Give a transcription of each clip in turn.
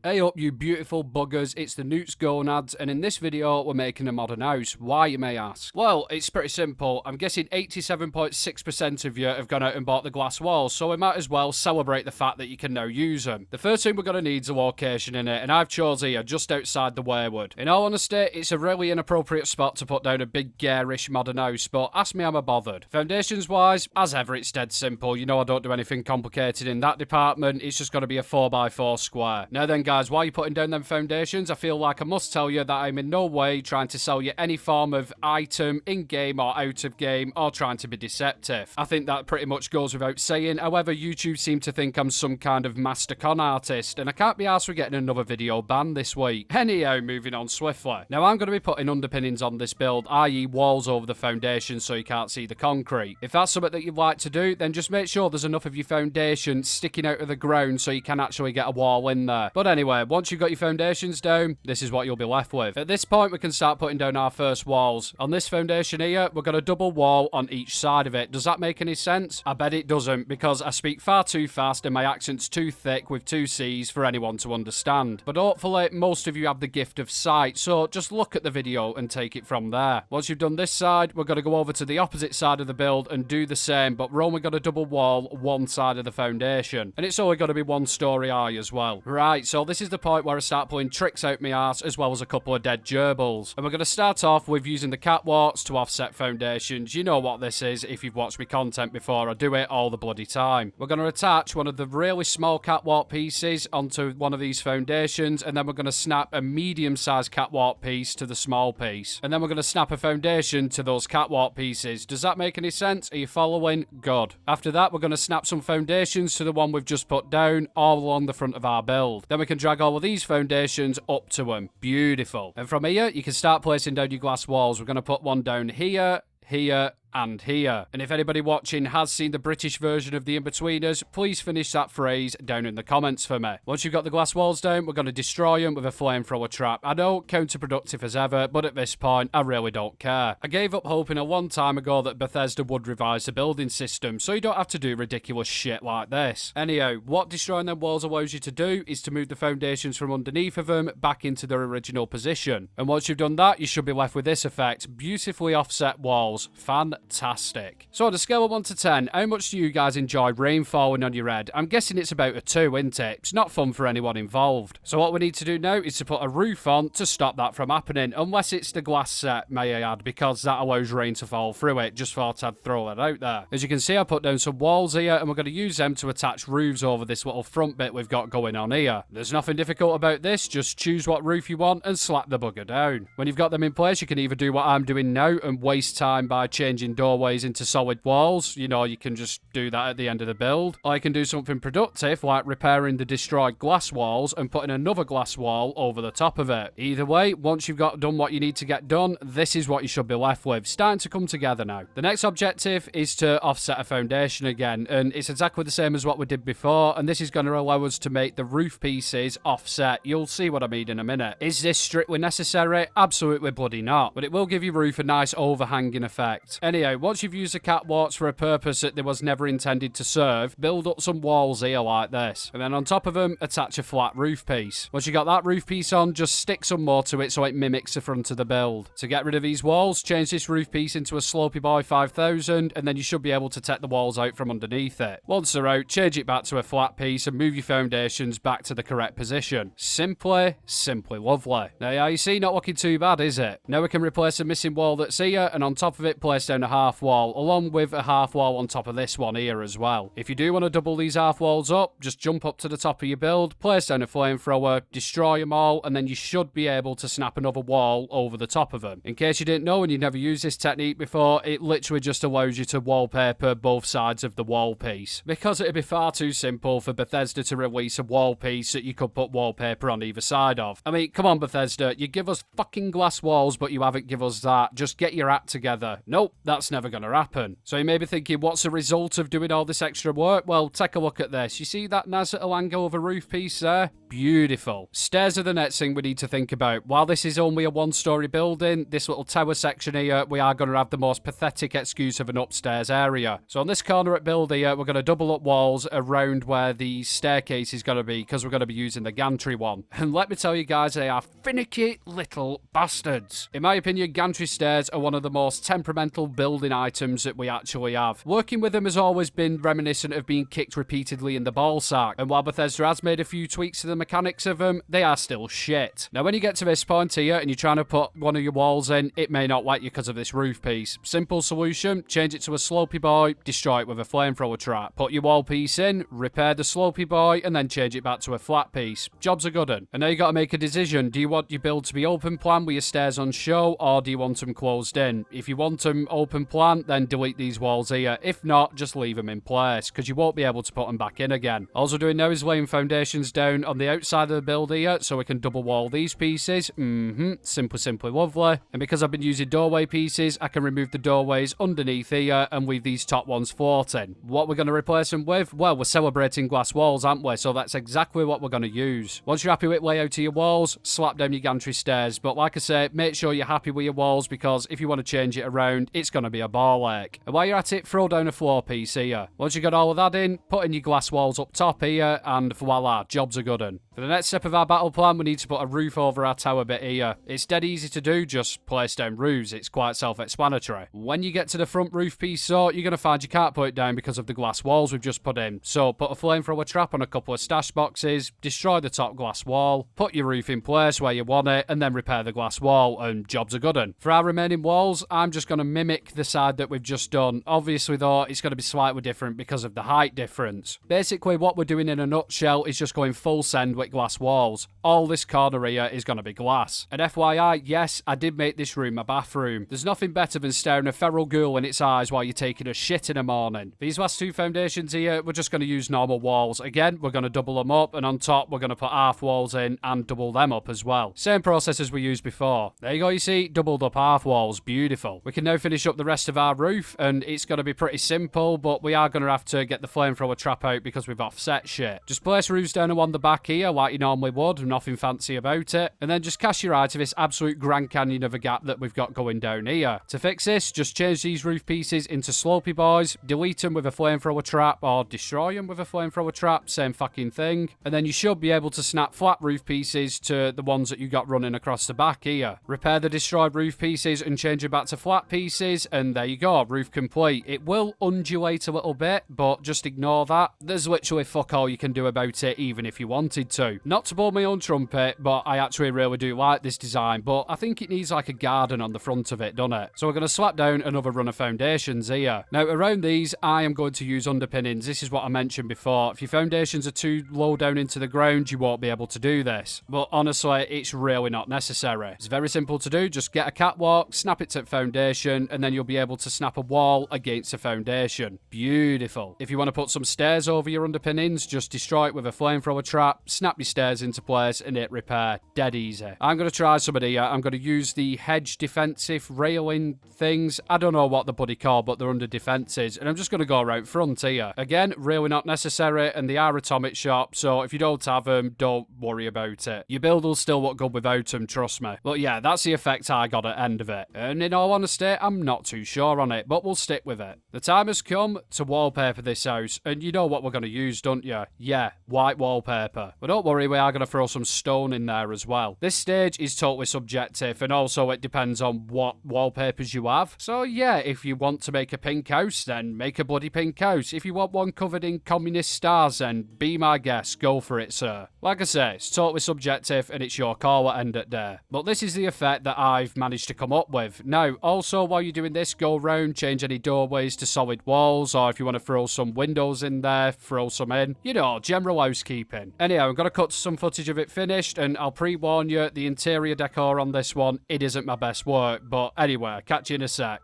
Hey up you beautiful buggers, it's the Newts Gonads, and in this video we're making a modern house. Why, you may ask? Well, it's pretty simple. I'm guessing 87.6% of you have gone out and bought the glass walls, so we might as well celebrate the fact that you can now use them. The first thing we're going to need is a location in it, and I've chose here just outside the Warewood. In all honesty, it's a really inappropriate spot to put down a big garish modern house, but ask me, am I bothered? Foundations wise, as ever, it's dead simple. You know I don't do anything complicated in that department. It's just going to be a 4x4 square. Now then guys, while you're putting down them foundations, I feel like I must tell you that I'm in no way trying to sell you any form of item in-game or out of game, or trying to be deceptive. I think that pretty much goes without saying. However, YouTube seem to think I'm some kind of master con artist, and I can't be arsed with getting another video banned this week. Anyhow, moving on swiftly. Now I'm going to be putting underpinnings on this build, i.e. walls over the foundation so you can't see the concrete. If that's something that you'd like to do, then just make sure there's enough of your foundation sticking out of the ground so you can actually get a wall in there. But anyway, once you've got your foundations down, this is what you'll be left with. At this point, we can start putting down our first walls. On this foundation here, we're going to double wall on each side of it. Does that make any sense? I bet it doesn't, because I speak far too fast and my accent's too thick with two C's for anyone to understand. But hopefully, most of you have the gift of sight, so just look at the video and take it from there. Once you've done this side, we're going to go over to the opposite side of the build and do the same, but we're only going to double wall one side of the foundation. And it's only going to be one story high as well. Right, so this is the point where I start pulling tricks out my arse, as well as a couple of dead gerbils. And we're going to start off with using the catwalks to offset foundations. You know what this is if you've watched my content before. I do it all the bloody time. We're going to attach one of the really small catwalk pieces onto one of these foundations, and then we're going to snap a medium-sized catwalk piece to the small piece. And then we're going to snap a foundation to those catwalk pieces. Does that make any sense? Are you following? Good. After that, we're going to snap some foundations to the one we've just put down, all along the front of our build. Then we can drag all of these foundations up to them. Beautiful. And from here, you can start placing down your glass walls. We're going to put one down here, here, and here. And if anybody watching has seen the British version of the In-Betweeners, please finish that phrase down in the comments for me. Once you've got the glass walls down, we're going to destroy them with a flamethrower trap. I know, counterproductive as ever, but at this point, I really don't care. I gave up hoping a long time ago that Bethesda would revise the building system, so you don't have to do ridiculous shit like this. Anyhow, what destroying them walls allows you to do is to move the foundations from underneath of them back into their original position. And once you've done that, you should be left with this effect. Beautifully offset walls. Fantastic. So on a scale of 1 to 10, how much do you guys enjoy rain falling on your head? I'm guessing it's about a 2, isn't it? It's not fun for anyone involved. So what we need to do now is to put a roof on to stop that from happening, unless it's the glass set, may I add, because that allows rain to fall through it. Just thought I'd throw that out there. As you can see, I put down some walls here, and we're going to use them to attach roofs over this little front bit we've got going on here. There's nothing difficult about this, just choose what roof you want and slap the bugger down. When you've got them in place, you can either do what I'm doing now and waste time by changing doorways into solid walls. You know, you can just do that at the end of the build. Or you can do something productive, like repairing the destroyed glass walls and putting another glass wall over the top of it. Either way, once you've done what you need to get done, this is what you should be left with. Starting to come together now. The next objective is to offset a foundation again, and it's exactly the same as what we did before, and this is going to allow us to make the roof pieces offset. You'll see what I mean in a minute. Is this strictly necessary? Absolutely bloody not, but it will give your roof a nice overhanging effect. Anyhow, once you've used the catwalks for a purpose that they was never intended to serve, build up some walls here like this. And then on top of them, attach a flat roof piece. Once you got that roof piece on, just stick some more to it so it mimics the front of the build. To get rid of these walls, change this roof piece into a Slopey Boy 5000, and then you should be able to take the walls out from underneath it. Once they're out, change it back to a flat piece and move your foundations back to the correct position. Simply lovely. Now, yeah, you see, not looking too bad, is it? Now we can replace the missing wall that's here, and on top of it, place down a half wall, along with a half wall on top of this one here as well. If you do want to double these half walls up, just jump up to the top of your build, place down a flamethrower, destroy them all, and then you should be able to snap another wall over the top of them. In case you didn't know and you've never used this technique before, it literally just allows you to wallpaper both sides of the wall piece, because it'd be far too simple for Bethesda to release a wall piece that you could put wallpaper on either side of. I mean, come on Bethesda, you give us fucking glass walls, but you haven't give us that. Just get your act together. Nope, that's never going to happen. So you may be thinking, what's the result of doing all this extra work? Well, take a look at this. You see that nice little angle of a roof piece there? Beautiful. Stairs are the next thing we need to think about. While this is only a one-story building, this little tower section here, we are going to have the most pathetic excuse of an upstairs area. So on this corner at build here, we're going to double up walls around where the staircase is going to be, because we're going to be using the gantry one. And let me tell you guys, they are finicky little bastards. In my opinion, gantry stairs are one of the most temperamental building items that we actually have. Working with them has always been reminiscent of being kicked repeatedly in the ballsack, and while Bethesda has made a few tweaks to the mechanics of them, they are still shit. Now, when you get to this point here and you're trying to put one of your walls in, it may not let you because of this roof piece. Simple solution, change it to a slopey boy, destroy it with a flamethrower trap. Put your wall piece in, repair the slopey boy, and then change it back to a flat piece. Job's a good one. And now you got to make a decision. Do you want your build to be open plan with your stairs on show, or do you want them closed in? If you want them open plan, then delete these walls here. If not, just leave them in place, because you won't be able to put them back in again. All we're doing now is laying foundations down on the outside of the build here, so we can double wall these pieces. Simply lovely. And because I've been using doorway pieces, I can remove the doorways underneath here and leave these top ones floating. What we're going to replace them with? Well, we're celebrating glass walls, aren't we? So that's exactly what we're going to use. Once you're happy with layout of your walls, slap down your gantry stairs. But like I say, make sure you're happy with your walls, because if you want to change it around, it's going to be a ball ache. And while you're at it, throw down a floor piece here. Once you got all of that in, put in your glass walls up top here, and voila, job's a good one. For the next step of our battle plan, we need to put a roof over our tower bit here. It's dead easy to do, just place down roofs. It's quite self-explanatory. When you get to the front roof piece, though, you're going to find you can't put it down because of the glass walls we've just put in. So put a flamethrower trap on a couple of stash boxes, destroy the top glass wall, put your roof in place where you want it, and then repair the glass wall, and job's a good one. For our remaining walls, I'm just going to mimic the side that we've just done. Obviously, though, it's going to be slightly different because of the height difference. Basically, what we're doing in a nutshell is just going full send with glass walls. All this corner here is going to be glass. And FYI, yes, I did make this room a bathroom. There's nothing better than staring a feral ghoul in its eyes while you're taking a shit in the morning. These last two foundations here, we're just going to use normal walls. Again, we're going to double them up, and on top, we're going to put half walls in and double them up as well. Same process as we used before. There you go, you see, doubled up half walls. Beautiful. We can now finish up the rest of our roof, and it's going to be pretty simple, but we are going to have to get the flamethrower trap out because we've offset shit. Just place roofs down on the back here like you normally would, nothing fancy about it, and then just cast your eye to this absolute Grand Canyon of a gap that we've got going down here. To fix this, just change these roof pieces into slopey boys, delete them with a flamethrower trap, or destroy them with a flamethrower trap, same fucking thing, and then you should be able to snap flat roof pieces to the ones that you got running across the back here. Repair the destroyed roof pieces and change them back to flat pieces, and there you go, roof complete. It will undulate a little bit, but just ignore that. There's literally fuck all you can do about it, even if you wanted to. Not to blow my own trumpet, but I actually really do like this design, but I think it needs like a garden on the front of it, doesn't it? So we're going to slap down another run of foundations here. Now, around these, I am going to use underpinnings. This is what I mentioned before. If your foundations are too low down into the ground, you won't be able to do this. But honestly, it's really not necessary. It's very simple to do. Just get a catwalk, snap it to the foundation, and then you'll be able to snap a wall against a foundation. Beautiful. If you want to put some stairs over your underpinnings, just destroy it with a flamethrower trap, snap your stairs into place, and hit repair. Dead easy. I'm going to try some of the, I'm going to use the hedge defensive railing things. I don't know what the bloody called, but they're under defenses, and I'm just going to go around front here. Again, really not necessary, and they are atomic shop, so if you don't have them, don't worry about it. Your build will still look good without them, trust me. But yeah, that's the effect I got at the end of it. And in all honesty, I'm not too sure on it, but we'll stick with it. The time has come to wallpaper this house, and you know what we're going to use, don't you? Yeah, white wallpaper. But don't worry, we are going to throw some stone in there as well. This stage is totally subjective, and also it depends on what wallpapers you have. So yeah, if you want to make a pink house, then make a bloody pink house. If you want one covered in communist stars, then be my guest, go for it, sir. Like I say, it's totally subjective, and it's your call at end of day. But this is the effect that I've managed to come up with. Now, also, while you're doing this, go around, change any doorways to solid walls, or if you want to throw some windows in there, throw some in. You know, general housekeeping. Anyhow, I'm going to cut some footage of it finished, and I'll pre-warn you, the interior decor on this one, it isn't my best work. But anyway, catch you in a sec.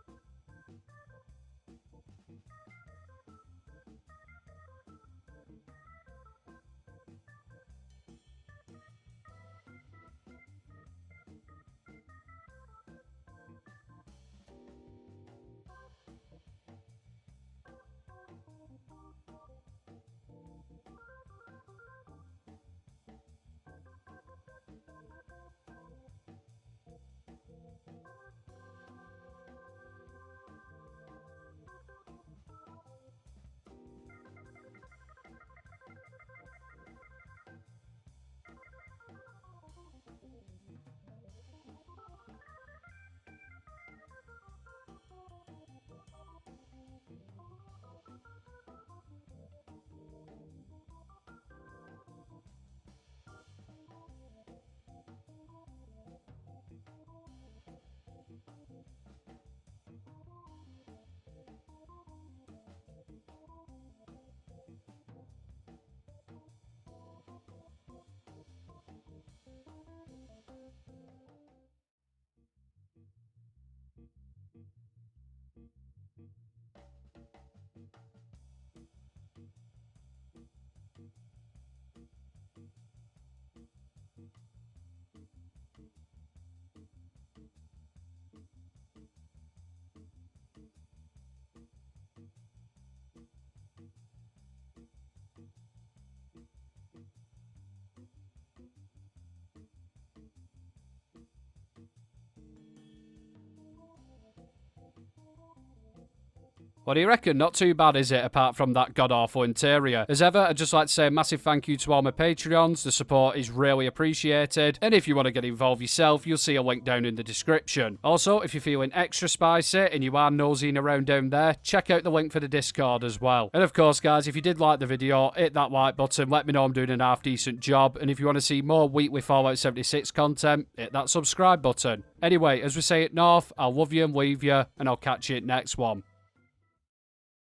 What do you reckon? Not too bad, is it, apart from that god-awful interior? As ever, I'd just like to say a massive thank you to all my Patreons. The support is really appreciated. And if you want to get involved yourself, you'll see a link down in the description. Also, if you're feeling extra spicy and you are nosing around down there, check out the link for the Discord as well. And of course, guys, if you did like the video, hit that like button. Let me know I'm doing an half-decent job. And if you want to see more weekly Fallout 76 content, hit that subscribe button. Anyway, as we say it north, I'll love you and leave you, and I'll catch you at next one.